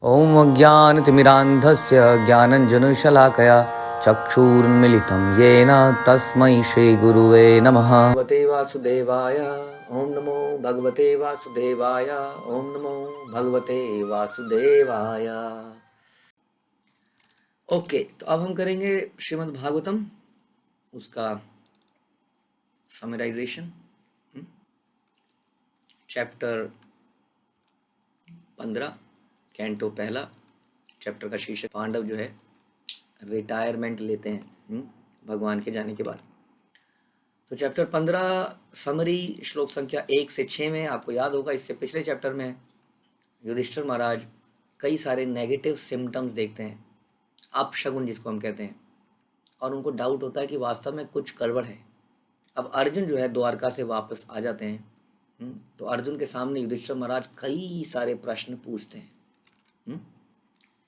ॐ अज्ञानतिमिरान्धस्य ज्ञानञ्जनशलाकया चक्षुरुन्मिलितं येन तस्मै श्रीगुरुवे नमः। भगवते वासुदेवाय ॐ नमो भगवते वासुदेवाय ॐ नमो भगवते वासुदेवाय। ओके, तो अब हम करेंगे श्रीमद् भागवतम, उसका समराइजेशन। चैप्टर 15, कैंटो पहला। चैप्टर का शीर्षक पांडव जो है रिटायरमेंट लेते हैं भगवान के जाने के बाद। तो चैप्टर 15 समरी श्लोक संख्या 1 से 6 में आपको याद होगा, इससे पिछले चैप्टर में युधिष्ठिर महाराज कई सारे नेगेटिव सिम्टम्स देखते हैं, अपशगुन जिसको हम कहते हैं, और उनको डाउट होता है कि वास्तव में कुछ गड़बड़ है। अब अर्जुन जो है द्वारका से वापस आ जाते हैं। तो अर्जुन के सामने युधिष्ठिर महाराज कई सारे प्रश्न पूछते हैं।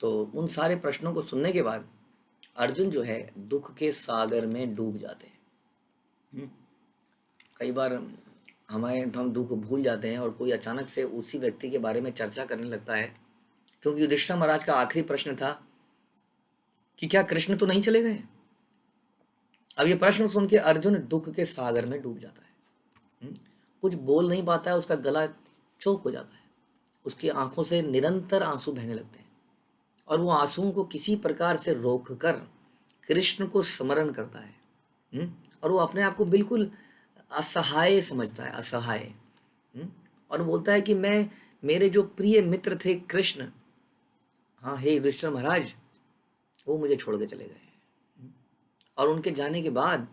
तो उन सारे प्रश्नों को सुनने के बाद अर्जुन जो है दुख के सागर में डूब जाते हैं। कई बार हम दुख भूल जाते हैं और कोई अचानक से उसी व्यक्ति के बारे में चर्चा करने लगता है, क्योंकि युधिष्ठिर महाराज का आखिरी प्रश्न था कि क्या कृष्ण तो नहीं चले गए। अब ये प्रश्न सुन के अर्जुन दुख के सागर में डूब जाता है। कुछ बोल नहीं पाता है, उसका गला चोक हो जाता है, उसकी आंखों से निरंतर आंसू बहने लगते हैं, और वो आंसुओं को किसी प्रकार से रोककर कृष्ण को स्मरण करता है। और वो अपने आप को बिल्कुल असहाय समझता है, असहाय। और बोलता है कि मेरे जो प्रिय मित्र थे कृष्ण, हाँ हे युधिष्ठिर महाराज, वो मुझे छोड़ के चले गए, और उनके जाने के बाद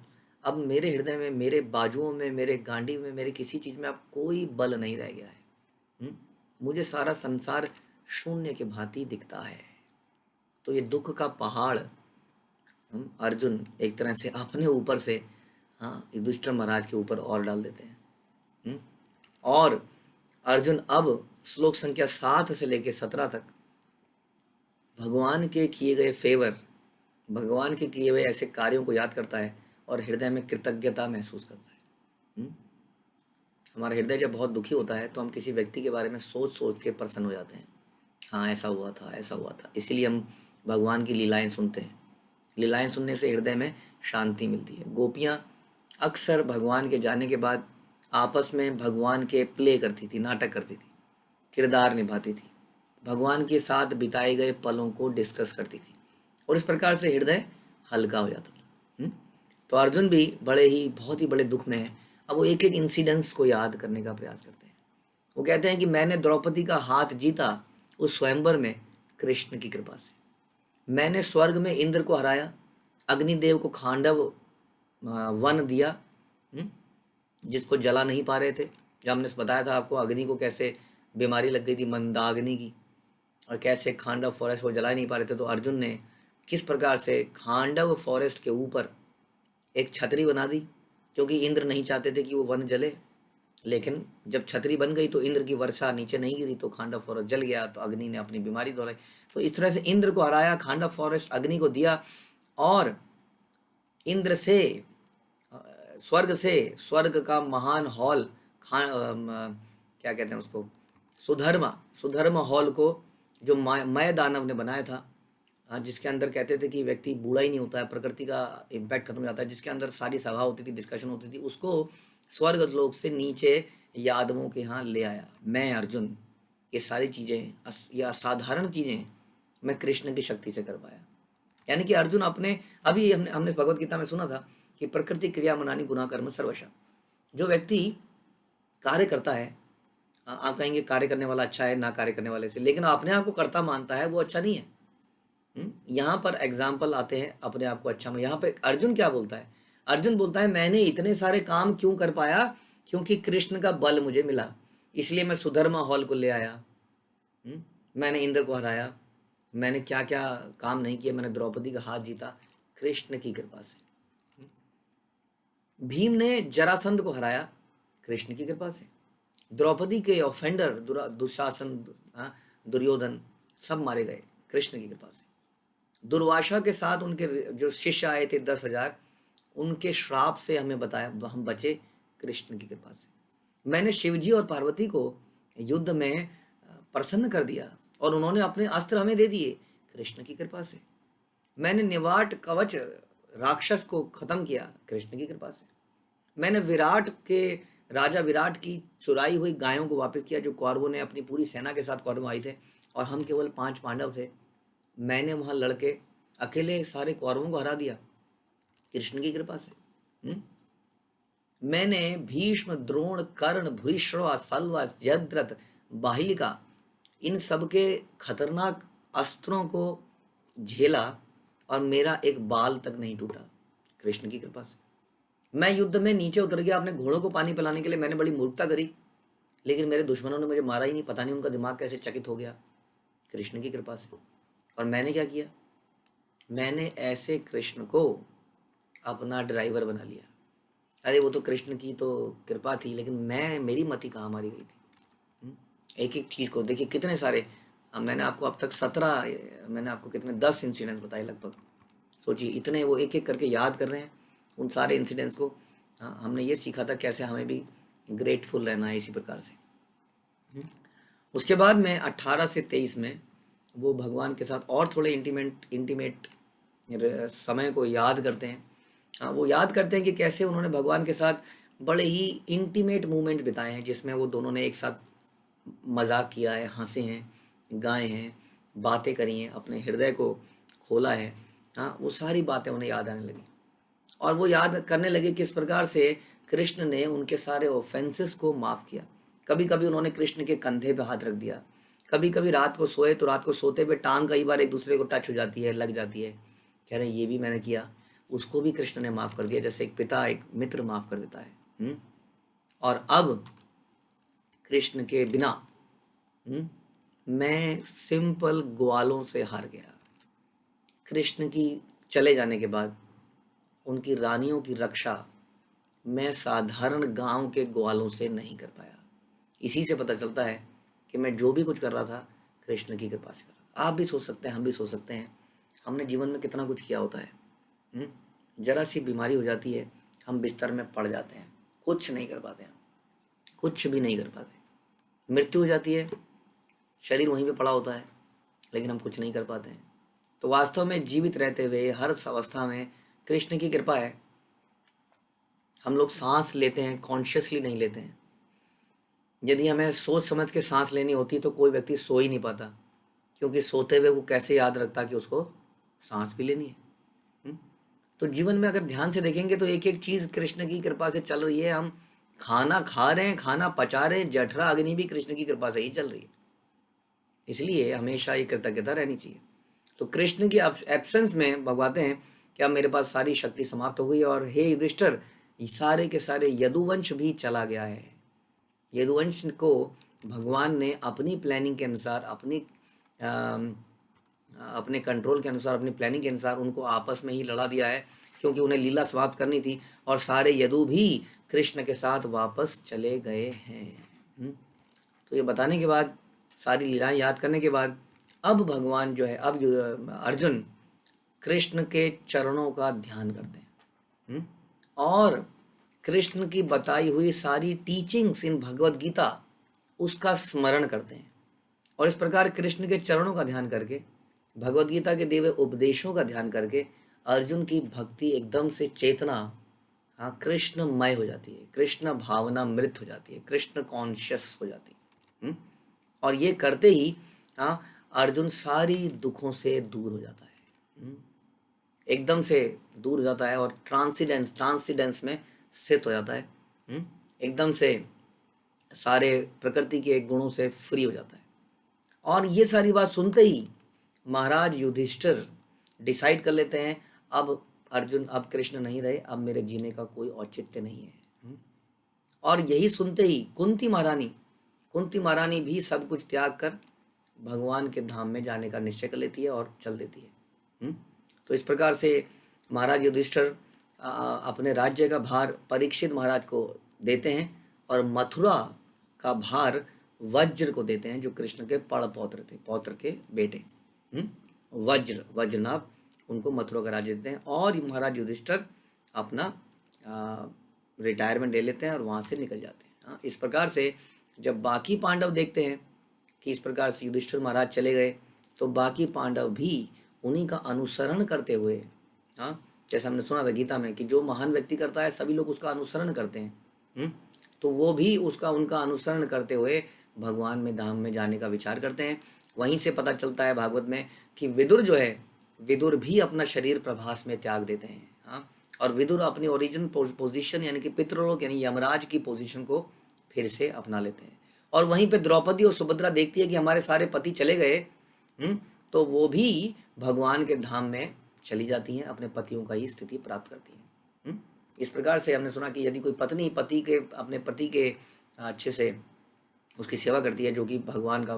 अब मेरे हृदय में, मेरे बाजुओं में, मेरे गांडी में, मेरे किसी चीज में अब कोई बल नहीं रह गया है। मुझे सारा संसार शून्य के भांति दिखता है। तो ये दुख का पहाड़ अर्जुन एक तरह से अपने ऊपर से युधिष्ठिर महाराज के ऊपर और डाल देते हैं। और अर्जुन अब श्लोक संख्या 7 से लेकर 17 तक भगवान के किए गए फेवर, भगवान के किए हुए ऐसे कार्यों को याद करता है और हृदय में कृतज्ञता महसूस करता है। हमारा हृदय जब बहुत दुखी होता है तो हम किसी व्यक्ति के बारे में सोच सोच के प्रसन्न हो जाते हैं। हाँ ऐसा हुआ था, ऐसा हुआ था। इसीलिए हम भगवान की लीलाएं सुनते हैं। लीलाएं सुनने से हृदय में शांति मिलती है। गोपियाँ अक्सर भगवान के जाने के बाद आपस में भगवान के प्ले करती थी, नाटक करती थी, किरदार निभाती थी, भगवान के साथ बिताए गए पलों को डिस्कस करती थी, और इस प्रकार से हृदय हल्का हो जाता था। तो अर्जुन भी बहुत ही बड़े दुख में है। अब वो एक एक इंसिडेंट्स को याद करने का प्रयास करते हैं। वो कहते हैं कि मैंने द्रौपदी का हाथ जीता उस स्वयंवर में कृष्ण की कृपा से। मैंने स्वर्ग में इंद्र को हराया, अग्निदेव को खांडव वन दिया, जिसको जला नहीं पा रहे थे। जब हमने बताया था आपको अग्नि को कैसे बीमारी लग गई थी, मंदाग्नि की, और कैसे खांडव फॉरेस्ट वो जला नहीं पा रहे थे। तो अर्जुन ने किस प्रकार से खांडव फॉरेस्ट के ऊपर एक छतरी बना दी, क्योंकि इंद्र नहीं चाहते थे कि वो वन जले। लेकिन जब छतरी बन गई तो इंद्र की वर्षा नीचे नहीं गिरी, तो खांडव फॉरेस्ट जल गया। तो अग्नि ने अपनी बीमारी दोहराई। तो इस तरह से इंद्र को हराया, खांडव फॉरेस्ट अग्नि को दिया, और इंद्र से स्वर्ग का महान हॉल, क्या कहते हैं उसको, सुधर्मा हॉल को जो मय दानव ने बनाया था, जिसके अंदर कहते थे कि व्यक्ति बूढ़ा ही नहीं होता है, प्रकृति का इम्पैक्ट खत्म हो जाता है, जिसके अंदर सारी सभा होती थी, डिस्कशन होती थी, उसको स्वर्ग लोक से नीचे यादवों के यहाँ ले आया मैं अर्जुन। ये सारी चीज़ें, ये असाधारण चीज़ें मैं कृष्ण की शक्ति से कर पाया। यानी कि अर्जुन अपने, अभी हमने भगवत गीता में सुना था कि प्रकृति क्रिया मनानी गुना कर्म सर्वशा। जो व्यक्ति कार्य करता है, आप कहेंगे कार्य करने वाला अच्छा है ना कार्य करने वाले से, लेकिन अपने आप को कर्ता मानता है, वो अच्छा नहीं है। यहाँ पर एग्जाम्पल आते हैं अपने आप को अच्छा में। यहाँ पे अर्जुन क्या बोलता है? अर्जुन बोलता है मैंने इतने सारे काम क्यों कर पाया, क्योंकि कृष्ण का बल मुझे मिला, इसलिए मैं सुधर्मा हॉल को ले आया। मैंने इंद्र को हराया, मैंने क्या क्या काम नहीं किए, मैंने द्रौपदी का हाथ जीता कृष्ण की कृपा से। भीम ने जरासंध को हराया कृष्ण की कृपा से। द्रौपदी के ऑफेंडर दुशासन, दुर्योधन सब मारे गए कृष्ण की कृपा से। दुर्वासा के साथ उनके जो शिष्य आए थे 10,000, उनके श्राप से हमें बताया हम बचे कृष्ण की कृपा से। मैंने शिवजी और पार्वती को युद्ध में प्रसन्न कर दिया और उन्होंने अपने अस्त्र हमें दे दिए कृष्ण की कृपा से। मैंने निवाट कवच राक्षस को खत्म किया कृष्ण की कृपा से। मैंने विराट के राजा विराट की चुराई हुई गायों को वापस किया, जो कौरवों ने अपनी पूरी सेना के साथ कौरव आए थे और हम केवल 5 पांडव थे। मैंने वहां लड़के अकेले सारे कौरवों को हरा दिया कृष्ण की कृपा से। मैंने भीष्म, द्रोण, कर्ण, भूरिश्रवा, सल्वा, जयद्रथ, बाहिलिका इन सबके खतरनाक अस्त्रों को झेला और मेरा एक बाल तक नहीं टूटा कृष्ण की कृपा से। मैं युद्ध में नीचे उतर गया अपने घोड़ों को पानी पिलाने के लिए, मैंने बड़ी मूर्खता करी, लेकिन मेरे दुश्मनों ने मुझे मारा ही नहीं। पता नहीं उनका दिमाग कैसे चकित हो गया कृष्ण की कृपा से। और मैंने क्या किया, मैंने ऐसे कृष्ण को अपना ड्राइवर बना लिया। अरे वो तो कृष्ण की तो कृपा थी, लेकिन मेरी मति कहाँ मारी गई थी। एक एक चीज़ को देखिए, कितने सारे मैंने आपको अब तक 17, मैंने आपको कितने 10 इंसिडेंट्स बताए लगभग। सोचिए इतने वो एक एक करके याद कर रहे हैं उन सारे इंसिडेंट्स को। हाँ, हमने ये सीखा था कैसे हमें भी ग्रेटफुल रहना है इसी प्रकार से। उसके बाद में 18 से 23 में वो भगवान के साथ और थोड़े इंटीमेट समय को याद करते हैं। हाँ, वो याद करते हैं कि कैसे उन्होंने भगवान के साथ बड़े ही इंटीमेट मोमेंट बिताए हैं, जिसमें वो दोनों ने एक साथ मजाक किया है, हंसे हैं, गाए हैं, बातें करी हैं, अपने हृदय को खोला है। हाँ, वो सारी बातें उन्हें याद आने लगी और वो याद करने लगे किस प्रकार से कृष्ण ने उनके सारे ऑफेंसेस को माफ़ किया। कभी कभी उन्होंने कृष्ण के कंधे पे हाथ रख दिया, कभी कभी रात को सोए तो रात को सोते हुए टांग कई बार एक दूसरे को टच हो जाती है, लग जाती है, कह रहे हैं ये भी मैंने किया, उसको भी कृष्ण ने माफ़ कर दिया, जैसे एक पिता एक मित्र माफ़ कर देता है। और अब कृष्ण के बिना मैं सिंपल ग्वालों से हार गया। कृष्ण की चले जाने के बाद उनकी रानियों की रक्षा मैं साधारण गांव के ग्वालों से नहीं कर पाया। इसी से पता चलता है कि मैं जो भी कुछ कर रहा था कृष्ण की कृपा से कर रहा था। आप भी सोच सकते हैं, हम भी सोच सकते हैं, हमने जीवन में कितना कुछ किया होता है। जरा सी बीमारी हो जाती है, हम बिस्तर में पड़ जाते हैं, कुछ नहीं कर पाते, हम कुछ भी नहीं कर पाते। मृत्यु हो जाती है, शरीर वहीं पे पड़ा होता है, लेकिन हम कुछ नहीं कर पाते हैं। तो वास्तव में जीवित रहते हुए हर अवस्था में कृष्ण की कृपा है। हम लोग सांस लेते हैं, कॉन्शियसली नहीं लेते हैं। यदि हमें सोच समझ के सांस लेनी होती तो कोई व्यक्ति सो ही नहीं पाता, क्योंकि सोते हुए वो कैसे याद रखता कि उसको सांस भी लेनी है। तो जीवन में अगर ध्यान से देखेंगे तो एक एक चीज़ कृष्ण की कृपा से चल रही है। हम खाना खा रहे हैं, खाना पचा रहे हैं, जठरा अग्नि भी कृष्ण की कृपा से ही चल रही है। इसलिए हमेशा ये कृतज्ञता रहनी चाहिए। तो कृष्ण की एब्सेंस में भगवाते हैं कि अब मेरे पास सारी शक्ति समाप्त हो गई और हे युधिष्ठिर, सारे के सारे यदुवंश भी चला गया है। यदुवंश को भगवान ने अपनी प्लानिंग के अनुसार, अपने कंट्रोल के अनुसार, अपनी प्लानिंग के अनुसार उनको आपस में ही लड़ा दिया है, क्योंकि उन्हें लीला समाप्त करनी थी और सारे यदु भी कृष्ण के साथ वापस चले गए हैं। तो ये बताने के बाद, सारी लीलाएं याद करने के बाद, अब भगवान जो है, अब अर्जुन कृष्ण के चरणों का ध्यान करते हैं और कृष्ण की बताई हुई सारी टीचिंग्स इन भगवत गीता उसका स्मरण करते हैं। और इस प्रकार कृष्ण के चरणों का ध्यान करके, भगवत गीता के दिए हुए उपदेशों का ध्यान करके अर्जुन की भक्ति एकदम से चेतना, हाँ, कृष्णमय हो जाती है, कृष्ण भावना मृत हो जाती है, कृष्ण कॉन्शियस हो जाती है। और ये करते ही हाँ, अर्जुन सारी दुखों से दूर हो जाता है, एकदम से दूर हो जाता है और ट्रांसीडेंस में स्थित हो जाता है। एकदम से सारे प्रकृति के गुणों से फ्री हो जाता है। और ये सारी बात सुनते ही महाराज युधिष्ठिर डिसाइड कर लेते हैं, अब अर्जुन, अब कृष्ण नहीं रहे, अब मेरे जीने का कोई औचित्य नहीं है। और यही सुनते ही कुंती महारानी भी सब कुछ त्याग कर भगवान के धाम में जाने का निश्चय कर लेती है और चल देती है। तो इस प्रकार से महाराज युधिष्ठिर अपने राज्य का भार परीक्षित महाराज को देते हैं और मथुरा का भार वज्र को देते हैं, जो कृष्ण के पौत्र थे, पौत्र के बेटे वज्रनाभ, उनको मथुरा का राज्य देते हैं और महाराज युधिष्ठिर अपना रिटायरमेंट ले लेते हैं और वहाँ से निकल जाते हैं। इस प्रकार से जब बाकी पांडव देखते हैं कि इस प्रकार से युधिष्ठिर महाराज चले गए तो बाकी पांडव भी उन्हीं का अनुसरण करते हुए, हाँ, जैसे हमने सुना था गीता में कि जो महान व्यक्ति करता है सभी लोग उसका अनुसरण करते हैं। तो वो भी उसका उनका अनुसरण करते हुए भगवान में धाम में जाने का विचार करते हैं। वहीं से पता चलता है भागवत में कि विदुर जो है, विदुर भी अपना शरीर प्रभास में त्याग देते हैं, हाँ, और विदुर अपनी ओरिजिन पोजीशन यानी कि पितृलोक यानी यमराज की पोजीशन को फिर से अपना लेते हैं। और वहीं पे द्रौपदी और सुभद्रा देखती है कि हमारे सारे पति चले गए, तो वो भी भगवान के धाम में चली जाती हैं, अपने पतियों का ही स्थिति प्राप्त करती हैं। इस प्रकार से हमने सुना कि यदि कोई पत्नी अपने पति के अच्छे से उसकी सेवा करती है, जो कि भगवान का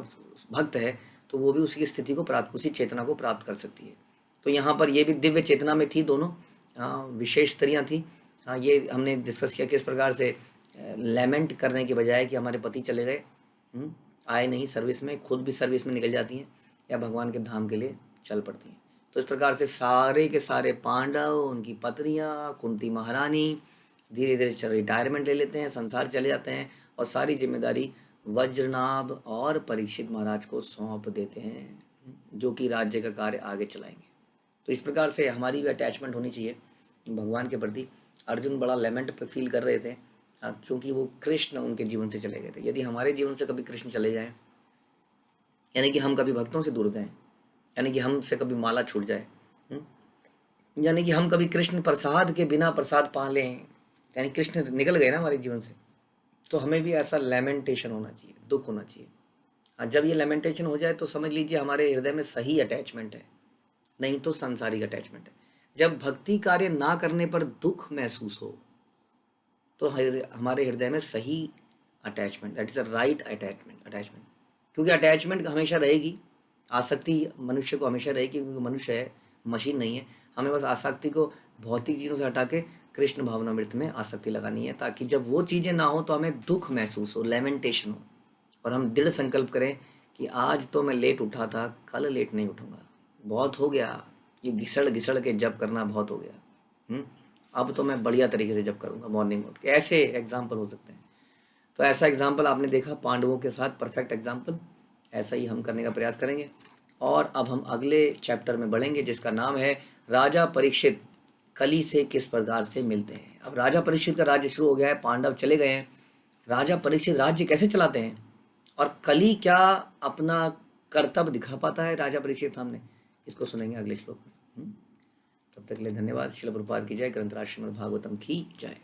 भक्त है, तो वो भी उसकी स्थिति को प्राप्त, उसी चेतना को प्राप्त कर सकती है। तो यहाँ पर ये भी दिव्य चेतना में थी, दोनों विशेष स्त्रियाँ थी। ये हमने डिस्कस किया किस प्रकार से लेमेंट करने के बजाय कि हमारे पति चले गए, आए नहीं सर्विस में, खुद भी सर्विस में निकल जाती हैं या भगवान के धाम के लिए चल पड़ती हैं। तो इस प्रकार से सारे के सारे पांडव, उनकी पत्नियाँ, कुंती महारानी धीरे धीरे रिटायरमेंट ले लेते हैं, संसार चले जाते हैं और सारी जिम्मेदारी वज्रनाभ और परीक्षित महाराज को सौंप देते हैं, जो कि राज्य का कार्य आगे चलाएंगे। तो इस प्रकार से हमारी भी अटैचमेंट होनी चाहिए भगवान के प्रति। अर्जुन बड़ा लेमेंट पे फील कर रहे थे क्योंकि वो कृष्ण उनके जीवन से चले गए थे। यदि हमारे जीवन से कभी कृष्ण चले जाएं, यानी कि हम कभी भक्तों से दूर गए, यानी कि हमसे कभी माला छूट जाए, यानी कि हम कभी कृष्ण प्रसाद के बिना प्रसाद पा लें, यानी कृष्ण निकल गए ना हमारे जीवन से, तो हमें भी ऐसा लेमेंटेशन होना चाहिए, दुख होना चाहिए। जब ये लेमेंटेशन हो जाए तो समझ लीजिए हमारे हृदय में सही अटैचमेंट है, नहीं तो सांसारिक अटैचमेंट है। जब भक्ति कार्य ना करने पर दुख महसूस हो तो हमारे हृदय में सही attachment, that is a right attachment. क्योंकि अटैचमेंट हमेशा रहेगी, आसक्ति मनुष्य को हमेशा रहेगी, क्योंकि मनुष्य है, मशीन नहीं है। हमें बस आसक्ति को भौतिक चीज़ों से हटा के कृष्ण भावनामृत में आसक्ति लगानी है, ताकि जब वो चीज़ें ना हो तो हमें दुख महसूस हो, लेमेंटेशन हो, और हम दृढ़ संकल्प करें कि आज तो मैं लेट उठा था, कल लेट नहीं उठूंगा, बहुत हो गया, ये घिसड़ घिसड़ के जब करना बहुत हो गया, अब तो मैं बढ़िया तरीके से जब करूँगा मॉर्निंग उठ के। ऐसे एग्जाम्पल हो सकते हैं। तो ऐसा एग्जाम्पल आपने देखा पांडवों के साथ, परफेक्ट एग्जाम्पल, ऐसा ही हम करने का प्रयास करेंगे। और अब हम अगले चैप्टर में बढ़ेंगे जिसका नाम है राजा परीक्षित कली से किस प्रकार से मिलते हैं। अब राजा परीक्षित का राज्य शुरू हो गया है, पांडव चले गए हैं, राजा परीक्षित राज्य कैसे चलाते हैं और कली क्या अपना कर्तव्य दिखा पाता है राजा परीक्षित सामने, इसको सुनेंगे अगले श्लोक में। तब तक के लिए धन्यवाद। श्रील प्रभुपाद की जय, ग्रंथराज श्रीमद् भागवतम की जय।